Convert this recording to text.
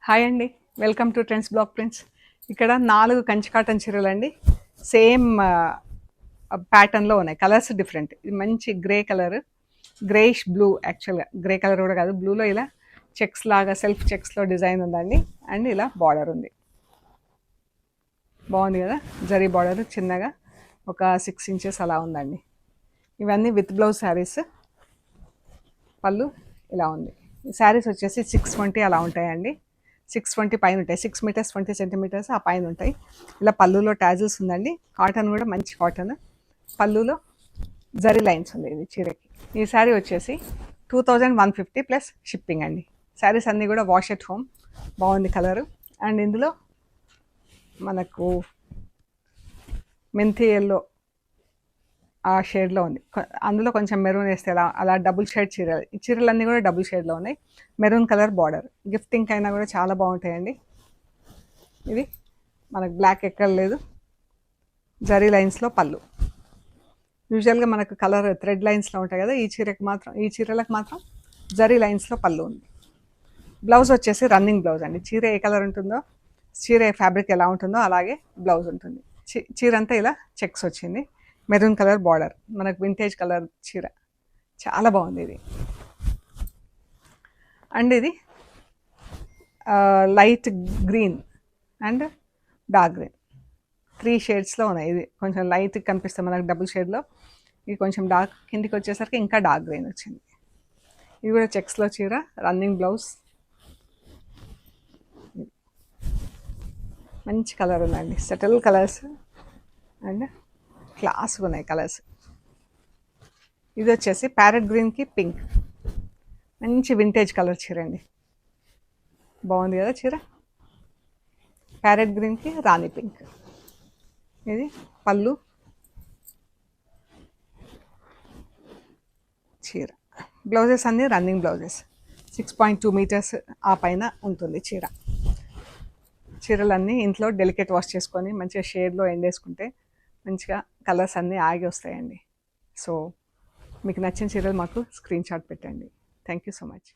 Hi అండి, welcome to trends block prints. ఇక్కడ 4 Kanchi cotton చీరలండి. Same ప్యాటర్న్లో ఉన్నాయి. Colours different. ఇది మంచి గ్రే కలర్, గ్రేయిష్ బ్లూ. యాక్చువల్గా గ్రే కలర్ కూడా కాదు, బ్లూలో ఇలా చెక్స్ లాగా సెల్ఫ్ చెక్స్లో డిజైన్ ఉందండి. అండ్ ఇలా బార్డర్ ఉంది, బాగుంది కదా. జరీ బార్డర్ చిన్నగా ఒక 6 ఇంచెస్ అలా ఉందండి. ఇవన్నీ విత్ బ్లౌజ్ శారీస్. పళ్ళు ఇలా ఉంది. ఈ శారీస్ వచ్చేసి 620 అలా ఉంటాయండి. 620 పైన ఉంటాయి. 6 మీటర్స్ 20 సెంటీమీటర్స్ ఆ పైన ఉంటాయి. ఇలా పళ్ళులో టాజిల్స్ ఉందండి. కాటన్ కూడా మంచి కాటన్. పళ్ళులో జరీ లైన్స్ ఉంది ఇది చీరకి. ఈ శారీ వచ్చేసి 2150 ప్లస్ షిప్పింగ్ అండి. శారీస్ అన్నీ కూడా వాష్ ఎట్ హోమ్. బాగుంది కలరు. అండ్ ఇందులో మనకు మెంతి ఎల్లో ఆ షేడ్లో ఉంది. అందులో కొంచెం మెరూన్ వేస్తే అలా డబుల్ షేడ్ చీరలు. ఈ చీరలన్నీ కూడా డబుల్ షేడ్లో ఉన్నాయి. Maroon colour border. గిఫ్టింగ్ అయినా కూడా చాలా బాగుంటాయండి. ఇది మనకు బ్లాక్ ఎక్కడ లేదు. జరీ లైన్స్లో పళ్ళు. యూజువల్గా మనకు కలర్ థ్రెడ్ లైన్స్లో ఉంటాయి కదా, ఈ చీరలకు మాత్రం జరీ లైన్స్లో పళ్ళు ఉంది. బ్లౌజ్ వచ్చేసి రన్నింగ్ బ్లౌజ్ అండి. చీర ఏ కలర్ ఉంటుందో, చీర ఫ్యాబ్రిక్ ఎలా ఉంటుందో అలాగే బ్లౌజ్ ఉంటుంది. చీర అంతా ఇలా చెక్స్ వచ్చింది. మెరూన్ కలర్ బార్డర్, మనకు వింటేజ్ కలర్ చీర. చాలా బాగుంది ఇది. అండ్ ఇది light green and dark green 3 షేడ్స్లో ఉన్నాయి. ఇది కొంచెం లైట్ కనిపిస్తుంది మనకు డబుల్ షేడ్లో. ఇది కొంచెం డార్క్, కిందికి వచ్చేసరికి ఇంకా డార్క్ గ్రీన్ వచ్చింది. ఇది కూడా చెక్స్లో చీర, రన్నింగ్ బ్లౌజ్. మంచి కలర్ ఉందండి, సెటిల్ కలర్స్ అండ్ క్లాస్గా ఉన్నాయి కలర్స్. ఇది వచ్చేసి ప్యారెట్ గ్రీన్కి పింక్, మంచి వింటేజ్ కలర్ చీర అండి. బాగుంది కదా చీర. ప్యారెట్ గ్రీన్కి రాణి పింక్. ఇది పళ్ళు, చీర. బ్లౌజెస్ అన్నీ రన్నింగ్ బ్లౌజెస్. 6.2 మీటర్స్ ఆ పైన ఉంటుంది చీర. చీరలన్నీ ఇంట్లో డెలికేట్ వాష్ చేసుకొని మంచిగా షేడ్లో ఎండేసుకుంటే మంచిగా కలర్స్ అన్నీ ఆగి వస్తాయండి. సో మీకు నచ్చిన చీరలు మాకు స్క్రీన్ షాట్ పెట్టండి. Thank you so much.